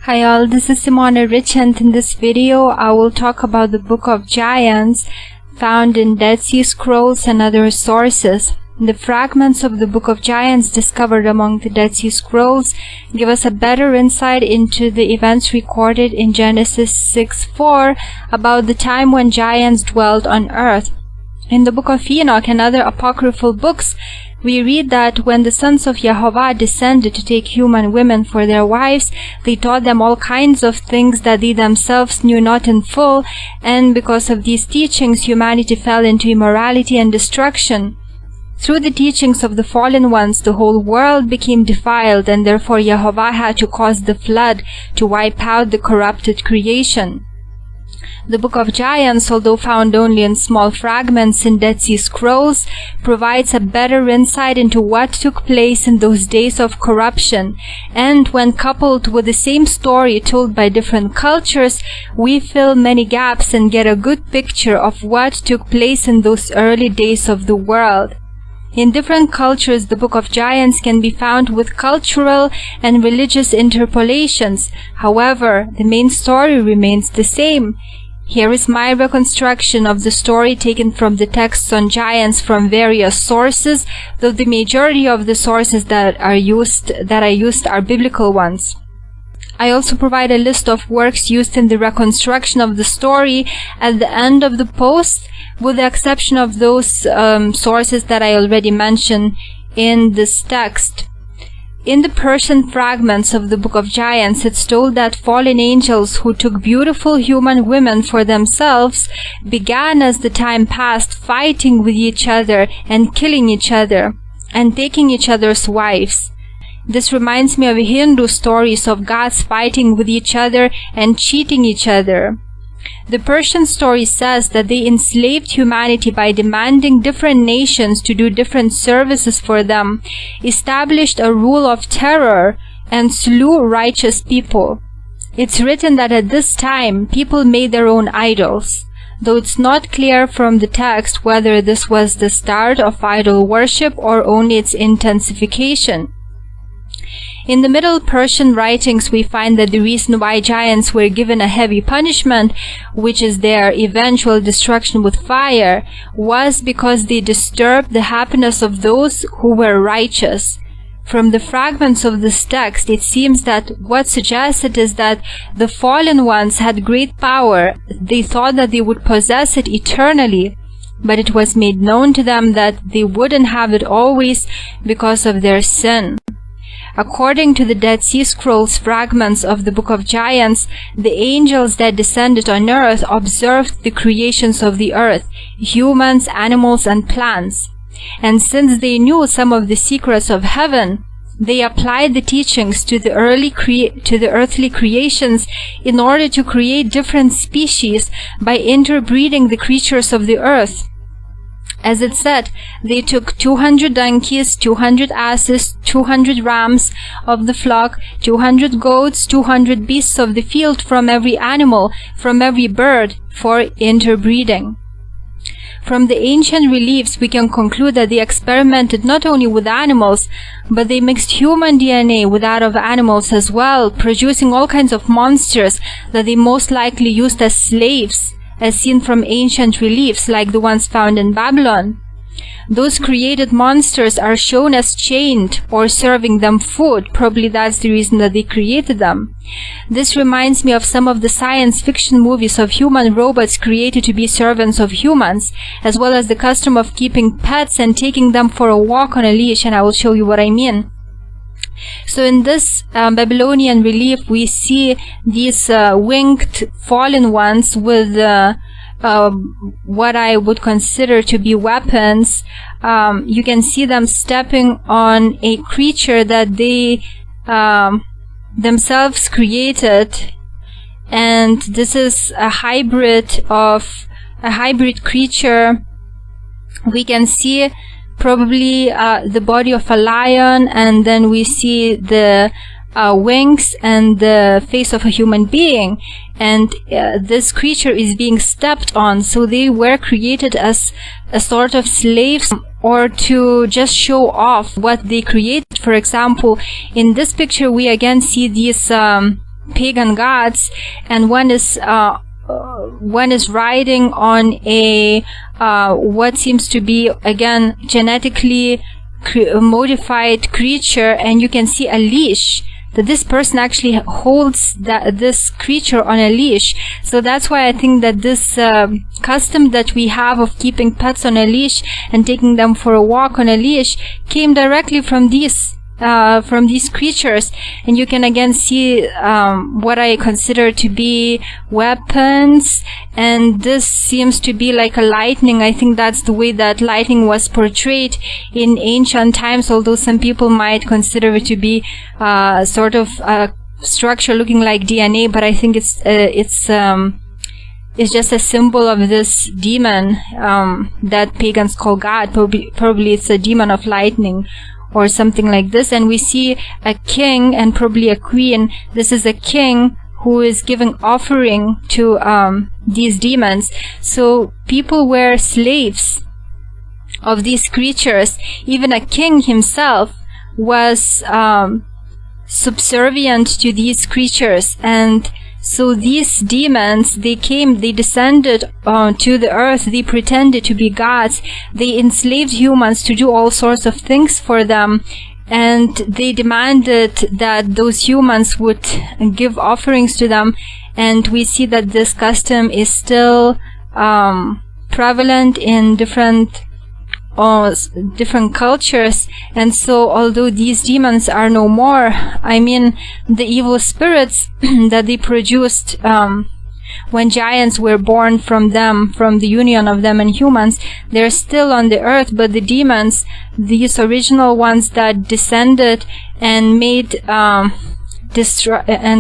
Hi all, this is Simona Rich, and in this video I will talk about the Book of Giants found in Dead Sea Scrolls and other sources. The fragments of the Book of Giants discovered among the Dead Sea Scrolls give us a better insight into the events recorded in Genesis 6:4 about the time when giants dwelled on earth. In the Book of Enoch and other apocryphal books, we read that when the sons of Jehovah descended to take human women for their wives, they taught them all kinds of things that they themselves knew not in full, and because of these teachings, humanity fell into immorality and destruction. Through the teachings of the fallen ones, the whole world became defiled, and therefore Jehovah had to cause the flood to wipe out the corrupted creation. The Book of Giants, although found only in small fragments in Dead Sea Scrolls, provides a better insight into what took place in those days of corruption, and when coupled with the same story told by different cultures, we fill many gaps and get a good picture of what took place in those early days of the world. In different cultures, the Book of Giants can be found with cultural and religious interpolations. However, the main story remains the same. Here is my reconstruction of the story taken from the texts on giants from various sources, though the majority of the sources that I used are biblical ones. I also provide a list of works used in the reconstruction of the story at the end of the post, with the exception of those sources that I already mentioned in this text. In the Persian fragments of the Book of Giants, it's told that fallen angels who took beautiful human women for themselves began, as the time passed, fighting with each other and killing each other and taking each other's wives. This reminds me of Hindu stories of gods fighting with each other and cheating each other. The Persian story says that they enslaved humanity by demanding different nations to do different services for them, established a rule of terror, and slew righteous people. It's written that at this time, people made their own idols, though it's not clear from the text whether this was the start of idol worship or only its intensification. In the Middle Persian writings, we find that the reason why giants were given a heavy punishment, which is their eventual destruction with fire, was because they disturbed the happiness of those who were righteous. From the fragments of this text, it seems that what suggested is that the fallen ones had great power. They thought that they would possess it eternally, but it was made known to them that they wouldn't have it always because of their sin. According to the Dead Sea Scrolls fragments of the Book of Giants, the angels that descended on earth observed the creations of the earth, humans, animals, and plants. And since they knew some of the secrets of heaven, they applied the teachings to the earthly creations in order to create different species by interbreeding the creatures of the earth. As it said, they took 200 donkeys, 200 asses, 200 rams of the flock, 200 goats, 200 beasts of the field from every animal, from every bird, for interbreeding. From the ancient reliefs, we can conclude that they experimented not only with animals, but they mixed human DNA with that of animals as well, producing all kinds of monsters that they most likely used as slaves, as seen from ancient reliefs like the ones found in Babylon. Those created monsters are shown as chained or serving them food. Probably that's the reason that they created them. This reminds me of some of the science fiction movies of human robots created to be servants of humans, as well as the custom of keeping pets and taking them for a walk on a leash, and I will show you what I mean. So in this Babylonian relief, we see these winged fallen ones with what I would consider to be weapons. You can see them stepping on a creature that they themselves created, and this is a hybrid creature. We can see probably the body of a lion, and then we see the wings and the face of a human being, and this creature is being stepped on. So they were created as a sort of slaves, or to just show off what they created. For example, in this picture we again see these pagan gods, and one is riding on a what seems to be, again, genetically modified creature, and you can see a leash, that this person actually holds this creature on a leash. So that's why I think that this custom that we have of keeping pets on a leash and taking them for a walk on a leash came directly from these creatures. And you can again see what I consider to be weapons, and this seems to be like a lightning. I think that's the way that lightning was portrayed in ancient times, although some people might consider it to be sort of a structure looking like DNA, but I think it's just a symbol of this demon that pagans call God. Probably it's a demon of lightning or something like this. And we see a king and probably a queen. This is a king who is giving offering to these demons. So people were slaves of these creatures. Even a king himself was subservient to these creatures. And so these demons, they descended to the earth, they pretended to be gods, they enslaved humans to do all sorts of things for them, and they demanded that those humans would give offerings to them. And we see that this custom is still prevalent in different cultures. And so although these demons are no more, I mean, the evil spirits that they produced when giants were born from the union of them and humans, they're still on the earth. But the demons, these original ones that descended and made and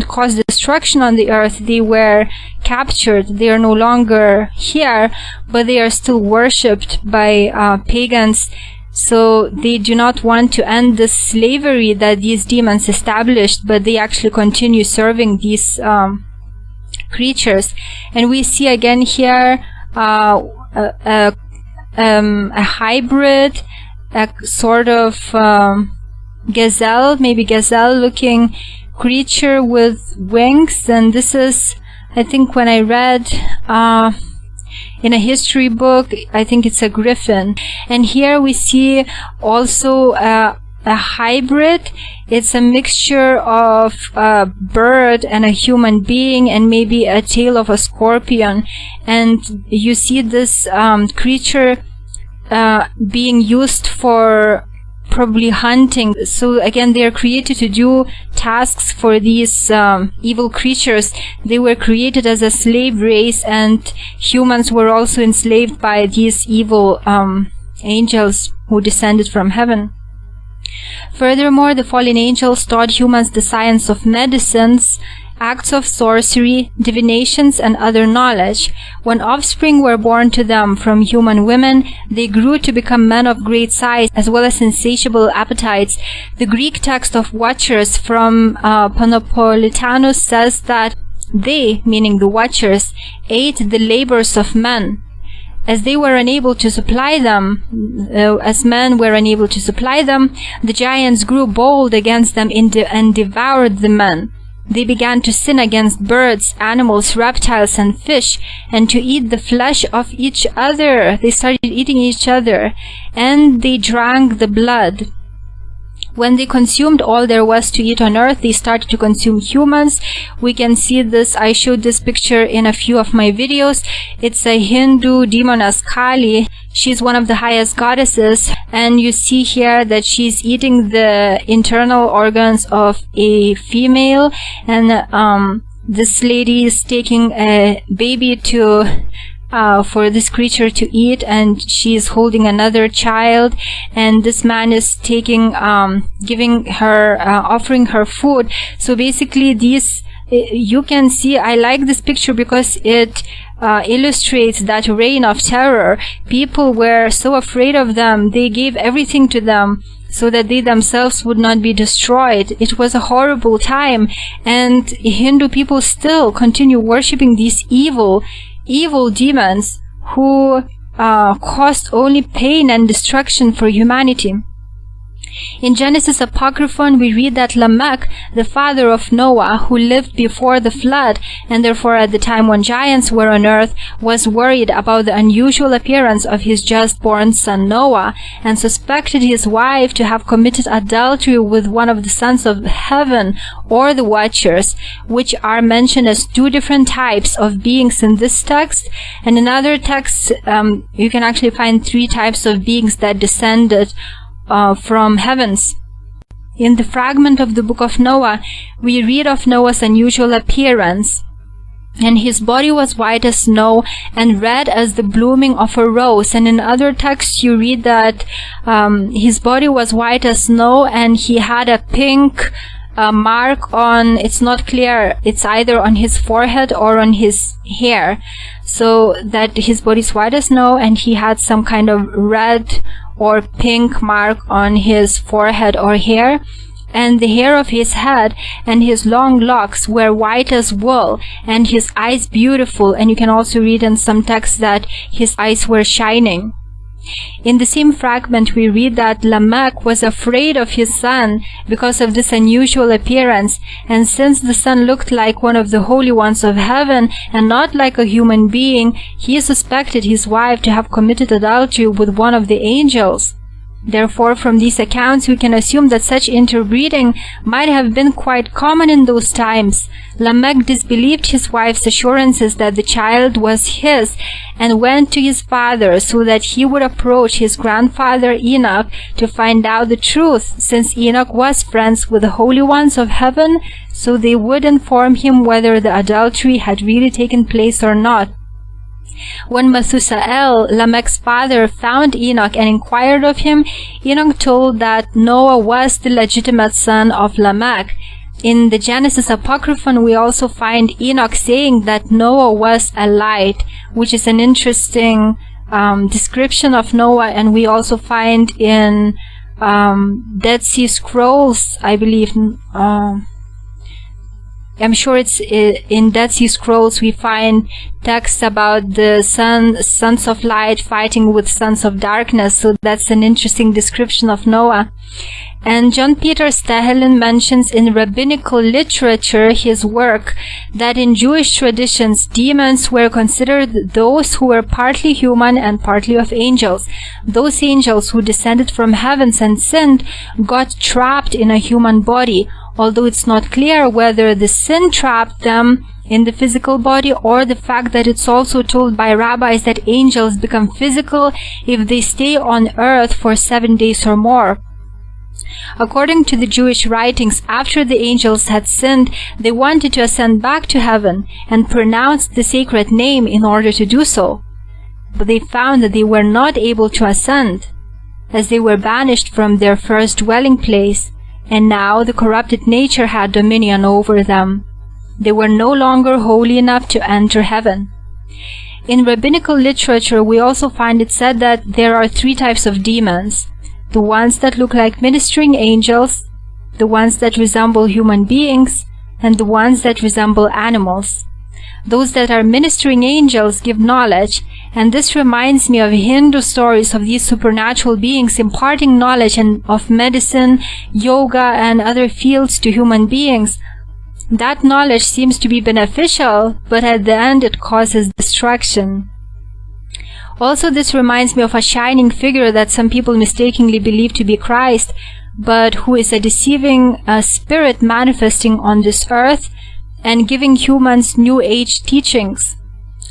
caused destruction on the earth, they were captured. They are no longer here, but they are still worshipped by pagans. So they do not want to end the slavery that these demons established, but they actually continue serving these creatures. And we see again here a hybrid, a sort of gazelle, maybe gazelle-looking creature with wings. And this is, I think, when I read in a history book, I think it's a griffin. And here we see also a hybrid. It's a mixture of a bird and a human being, and maybe a tail of a scorpion. And you see this creature being used for probably hunting. So again, they are created to do tasks for these evil creatures. They were created as a slave race, and humans were also enslaved by these evil angels who descended from heaven. Furthermore, the fallen angels taught humans the science of medicines, acts of sorcery, divinations, and other knowledge. When offspring were born to them from human women, they grew to become men of great size, as well as insatiable appetites. The Greek text of Watchers from Panopolitanus says that they, meaning the Watchers, ate the labors of men. As they were unable to supply them, as men were unable to supply them, the giants grew bold against them and devoured the men. They began to sin against birds, animals, reptiles, and fish, and to eat the flesh of each other. They started eating each other, and they drank the blood. When they consumed all there was to eat on earth, they started to consume humans. We can see this. I showed this picture in a few of my videos. It's a Hindu demoness Kali. She's one of the highest goddesses, and you see here that she's eating the internal organs of a female, and this lady is taking a baby for this creature to eat, and she is holding another child, and this man is giving her, offering her food. So basically these, you can see, I like this picture because it illustrates that reign of terror. People were so afraid of them, they gave everything to them so that they themselves would not be destroyed. It was a horrible time, and Hindu people still continue worshipping these evil demons who caused only pain and destruction for humanity. In Genesis Apocryphon, we read that Lamech, the father of Noah, who lived before the flood, and therefore at the time when giants were on earth, was worried about the unusual appearance of his just-born son Noah, and suspected his wife to have committed adultery with one of the sons of heaven, or the Watchers, which are mentioned as two different types of beings in this text. And in other texts, you can actually find three types of beings that descended from heavens. In the fragment of the book of Noah, we read of Noah's unusual appearance. And his body was white as snow and red as the blooming of a rose. And in other texts you read that his body was white as snow and he had a pink mark on, it's not clear, it's either on his forehead or on his hair. So that his body is white as snow and he had some kind of red or pink mark on his forehead or hair, and the hair of his head and his long locks were white as wool, and his eyes beautiful. And you can also read in some texts that his eyes were shining. In the same fragment, we read that Lamech was afraid of his son because of this unusual appearance, and since the son looked like one of the holy ones of heaven and not like a human being, he suspected his wife to have committed adultery with one of the angels. Therefore, from these accounts, we can assume that such interbreeding might have been quite common in those times. Lamech disbelieved his wife's assurances that the child was his, and went to his father so that he would approach his grandfather Enoch to find out the truth, since Enoch was friends with the holy ones of heaven, so they would inform him whether the adultery had really taken place or not. When Methuselah, Lamech's father, found Enoch and inquired of him, Enoch told that Noah was the legitimate son of Lamech. In the Genesis Apocryphon, we also find Enoch saying that Noah was a light, which is an interesting description of Noah, and we also find in Dead Sea Scrolls, I believe, I'm sure it's in Dead Sea Scrolls, we find texts about the sons of light fighting with sons of darkness, so that's an interesting description of Noah. And John Peter Stahelin mentions in rabbinical literature, his work, that in Jewish traditions, demons were considered those who were partly human and partly of angels. Those angels who descended from heavens and sinned got trapped in a human body, although it's not clear whether the sin trapped them in the physical body or the fact that it's also told by rabbis that angels become physical if they stay on earth for 7 days or more. According to the Jewish writings, after the angels had sinned, they wanted to ascend back to heaven and pronounced the sacred name in order to do so. But they found that they were not able to ascend, as they were banished from their first dwelling place, and now the corrupted nature had dominion over them. They were no longer holy enough to enter heaven. In rabbinical literature, we also find it said that there are three types of demons: the ones that look like ministering angels, the ones that resemble human beings, and the ones that resemble animals. Those that are ministering angels give knowledge, and this reminds me of Hindu stories of these supernatural beings imparting knowledge and of medicine, yoga, and other fields to human beings. That knowledge seems to be beneficial, but at the end it causes destruction. Also, this reminds me of a shining figure that some people mistakenly believe to be Christ, but who is a deceiving spirit manifesting on this earth and giving humans New Age teachings.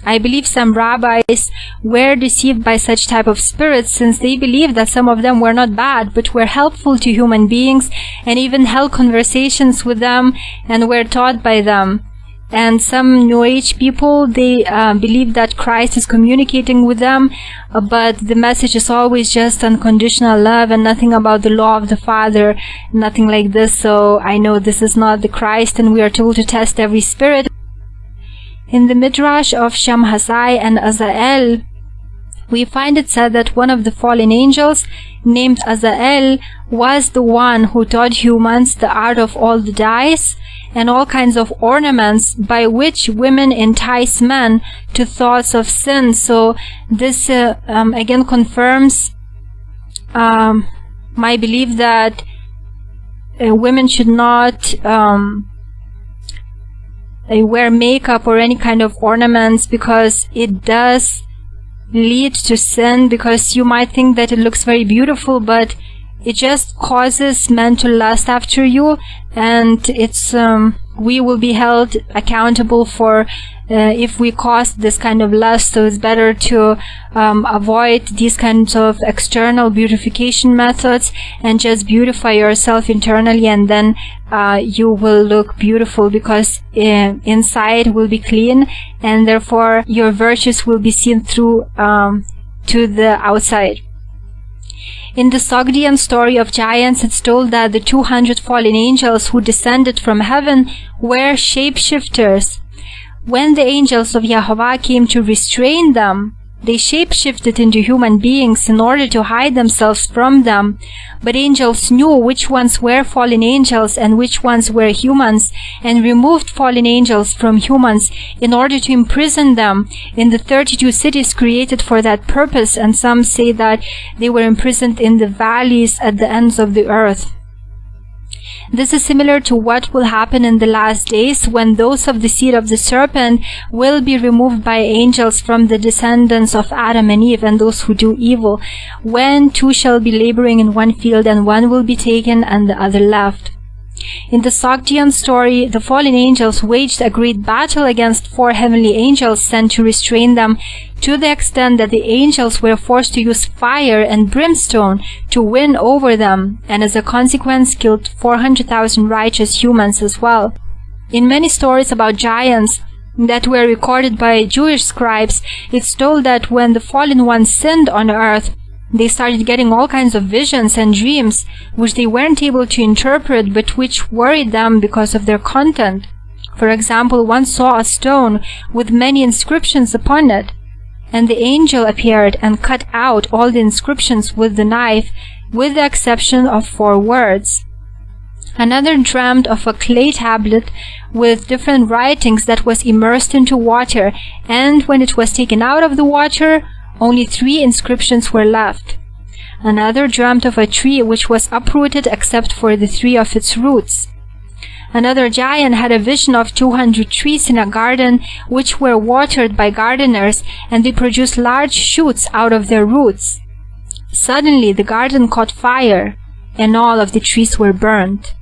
I believe some rabbis were deceived by such type of spirits, since they believed that some of them were not bad, but were helpful to human beings, and even held conversations with them and were taught by them. And some New Age people, they believe that Christ is communicating with them, but the message is always just unconditional love and nothing about the law of the Father, nothing like this. So I know this is not the Christ, and we are told to test every spirit. In the Midrash of Shamhazai and Azael, we find it said that one of the fallen angels, named Azael, was the one who taught humans the art of all the dyes and all kinds of ornaments by which women entice men to thoughts of sin. So this again confirms might believe that women should not wear makeup or any kind of ornaments because it does lead to sin, because you might think that it looks very beautiful, but it just causes men to lust after you, and it's we will be held accountable for if we cause this kind of lust. So it's better to avoid these kinds of external beautification methods and just beautify yourself internally, and then you will look beautiful, because inside will be clean, and therefore your virtues will be seen through to the outside. In the Sogdian story of giants, it's told that the 200 fallen angels who descended from heaven were shapeshifters. When the angels of Yehovah came to restrain them, they shapeshifted into human beings in order to hide themselves from them. But angels knew which ones were fallen angels and which ones were humans, and removed fallen angels from humans in order to imprison them in the 32 cities created for that purpose, and some say that they were imprisoned in the valleys at the ends of the earth. This is similar to what will happen in the last days, when those of the seed of the serpent will be removed by angels from the descendants of Adam and Eve and those who do evil, when two shall be laboring in one field, and one will be taken and the other left. In the Sogdian story, the fallen angels waged a great battle against 4 heavenly angels sent to restrain them, to the extent that the angels were forced to use fire and brimstone to win over them, and as a consequence killed 400,000 righteous humans as well. In many stories about giants that were recorded by Jewish scribes, it's told that when the fallen ones sinned on earth, they started getting all kinds of visions and dreams which they weren't able to interpret, but which worried them because of their content. For example, one saw a stone with many inscriptions upon it, and the angel appeared and cut out all the inscriptions with the knife, with the exception of 4 words. Another dreamed of a clay tablet with different writings that was immersed into water, and when it was taken out of the water, only 3 inscriptions were left. Another dreamt of a tree which was uprooted except for the 3 of its roots. Another giant had a vision of 200 trees in a garden which were watered by gardeners, and they produced large shoots out of their roots. Suddenly the garden caught fire, and all of the trees were burned.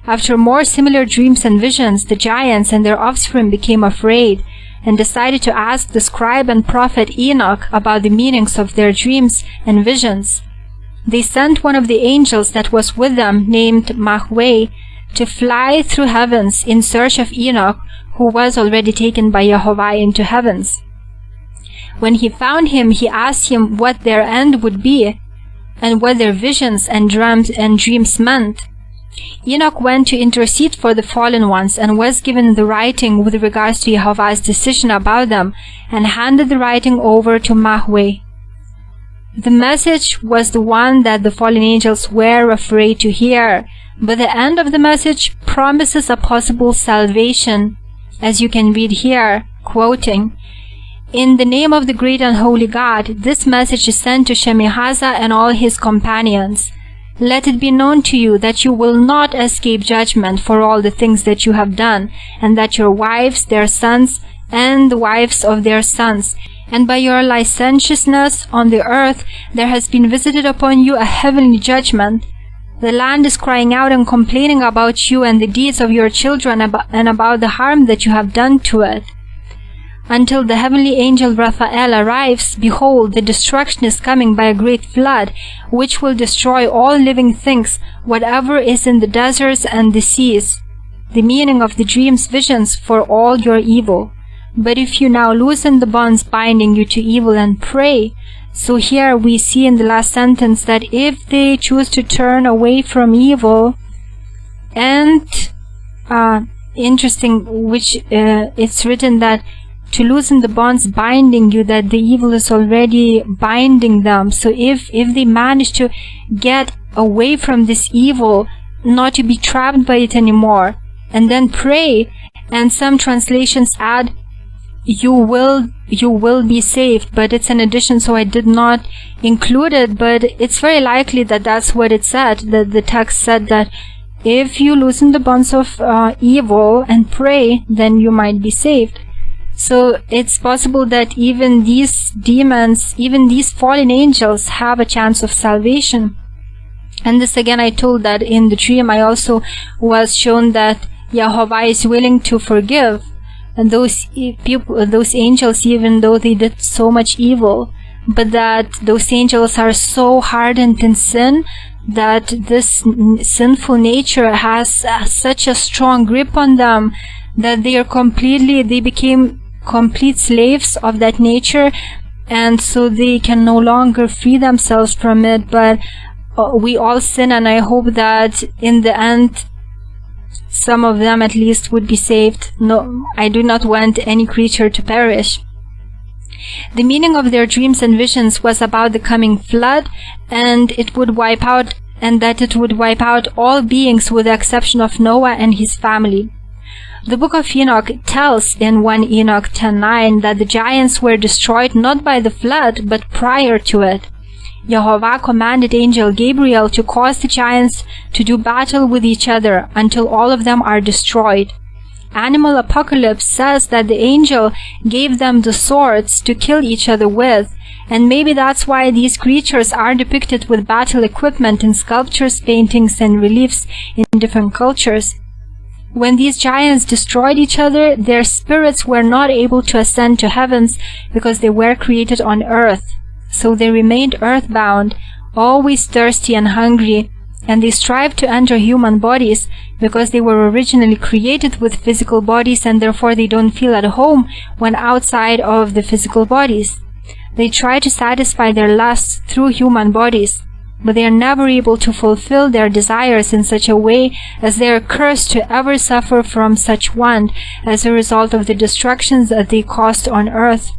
After more similar dreams and visions, the giants and their offspring became afraid, and decided to ask the scribe and prophet Enoch about the meanings of their dreams and visions. They sent one of the angels that was with them, named Mahweh, to fly through heavens in search of Enoch, who was already taken by Yehovah into heavens. When he found him, he asked him what their end would be, and what their visions and dreams meant. Enoch went to intercede for the fallen ones, and was given the writing with regards to Yehovah's decision about them, and handed the writing over to Mahweh. The message was the one that the fallen angels were afraid to hear, but the end of the message promises a possible salvation, as you can read here, quoting, "In the name of the great and holy God, this message is sent to Shemihaza and all his companions. Let it be known to you that you will not escape judgment for all the things that you have done, and that your wives, their sons, and the wives of their sons, and by your licentiousness on the earth, there has been visited upon you a heavenly judgment. The land is crying out and complaining about you and the deeds of your children, and about the harm that you have done to it. Until the heavenly angel Raphael arrives, behold, the destruction is coming by a great flood, which will destroy all living things, whatever is in the deserts and the seas. The meaning of the dreams, visions for all your evil. But if you now loosen the bonds binding you to evil and pray," so here we see in the last sentence that if they choose to turn away from evil, and interesting, which it's written that to loosen the bonds binding you, that the evil is already binding them. So if they manage to get away from this evil, not to be trapped by it anymore, and then pray, and some translations add, you will be saved, but it's an addition, so I did not include it, but it's very likely that that's what it said, that the text said that if you loosen the bonds of evil and pray, then you might be saved. So it's possible that even these demons, even these fallen angels, have a chance of salvation. And this again, I told that in the dream, I also was shown that Jehovah is willing to forgive. And those people, those angels, even though they did so much evil, but that those angels are so hardened in sin that this sinful nature has such a strong grip on them that they became complete slaves of that nature, and so they can no longer free themselves from it. But we all sin, and I hope that in the end some of them at least would be saved. No, I do not want any creature to perish. The meaning of their dreams and visions was about the coming flood, and that it would wipe out all beings with the exception of Noah and his family. The book of Enoch tells in 1 Enoch 10:9 that the giants were destroyed not by the flood, but prior to it. Jehovah commanded angel Gabriel to cause the giants to do battle with each other until all of them are destroyed. Animal Apocalypse says that the angel gave them the swords to kill each other with, and maybe that's why these creatures are depicted with battle equipment in sculptures, paintings, and reliefs in different cultures. When these giants destroyed each other, their spirits were not able to ascend to heavens because they were created on earth. So they remained earthbound, always thirsty and hungry, and they strived to enter human bodies because they were originally created with physical bodies, and therefore they don't feel at home when outside of the physical bodies. They try to satisfy their lusts through human bodies, but they are never able to fulfill their desires in such a way as they are cursed to ever suffer from such want as a result of the destructions that they caused on earth.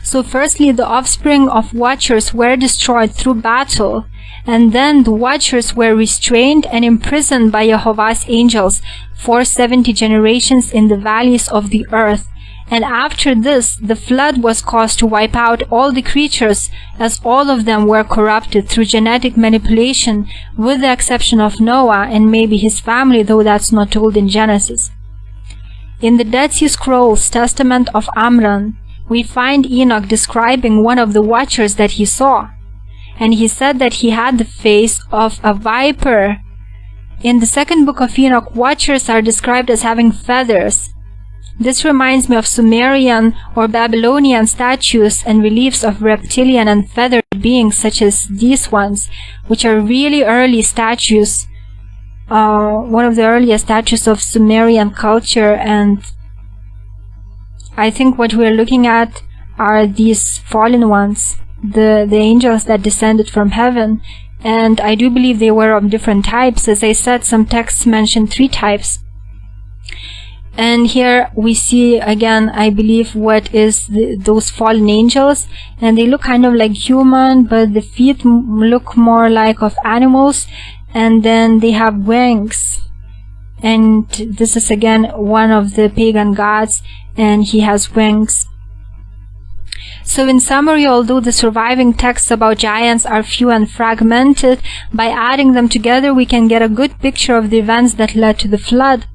So firstly, the offspring of watchers were destroyed through battle, and then the watchers were restrained and imprisoned by Jehovah's angels for 70 generations in the valleys of the earth. And after this, the flood was caused to wipe out all the creatures, as all of them were corrupted through genetic manipulation, with the exception of Noah and maybe his family, though that's not told in Genesis. In the Dead Sea Scrolls Testament of Amram, we find Enoch describing one of the watchers that he saw, and he said that he had the face of a viper. In the second book of Enoch, watchers are described as having feathers. This reminds me of Sumerian or Babylonian statues and reliefs of reptilian and feathered beings such as these ones, which are really early statues, one of the earliest statues of Sumerian culture. And I think what we're looking at are these fallen ones, the angels that descended from heaven, and I do believe they were of different types. As I said, some texts mention 3 types. And here we see again, I believe, what is those fallen angels, and they look kind of like human, but the feet look more like of animals, and then they have wings. And this is again one of the pagan gods, and he has wings. So in summary, although the surviving texts about giants are few and fragmented, by adding them together we can get a good picture of the events that led to the flood.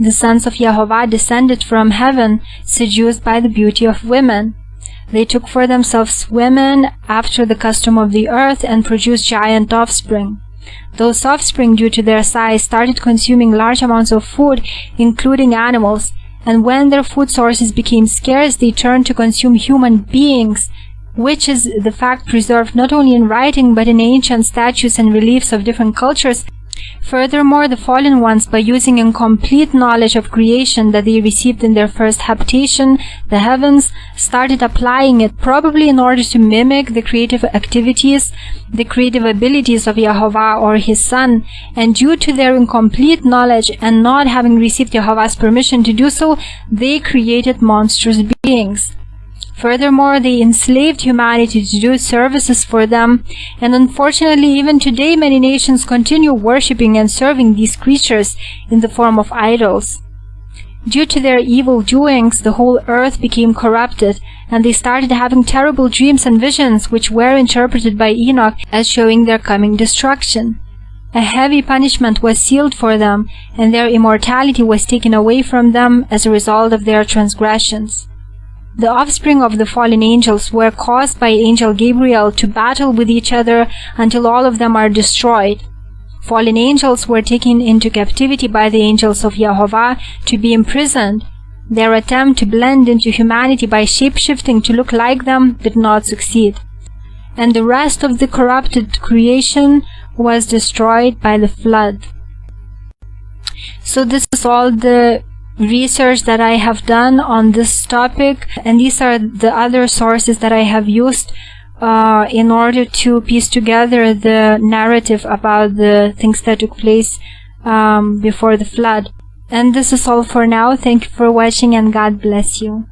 The sons of Jehovah descended from heaven, seduced by the beauty of women. They took for themselves women after the custom of the earth and produced giant offspring. Those offspring, due to their size, started consuming large amounts of food, including animals, and when their food sources became scarce, they turned to consume human beings, which is the fact preserved not only in writing but in ancient statues and reliefs of different cultures. Furthermore, the fallen ones, by using incomplete knowledge of creation that they received in their first habitation, the heavens, started applying it, probably in order to mimic the creative activities, the creative abilities of Jehovah or his son, and due to their incomplete knowledge and not having received Jehovah's permission to do so, they created monstrous beings. Furthermore, they enslaved humanity to do services for them, and unfortunately even today many nations continue worshipping and serving these creatures in the form of idols. Due to their evil doings, the whole earth became corrupted, and they started having terrible dreams and visions, which were interpreted by Enoch as showing their coming destruction. A heavy punishment was sealed for them, and their immortality was taken away from them as a result of their transgressions. The offspring of the fallen angels were caused by Angel Gabriel to battle with each other until all of them are destroyed. Fallen angels were taken into captivity by the angels of Yehovah to be imprisoned. Their attempt to blend into humanity by shape-shifting to look like them did not succeed. And the rest of the corrupted creation was destroyed by the flood. So this is all the research that I have done on this topic, and these are the other sources that I have used in order to piece together the narrative about the things that took place before the flood. And this is all for now. Thank you for watching, and God bless you.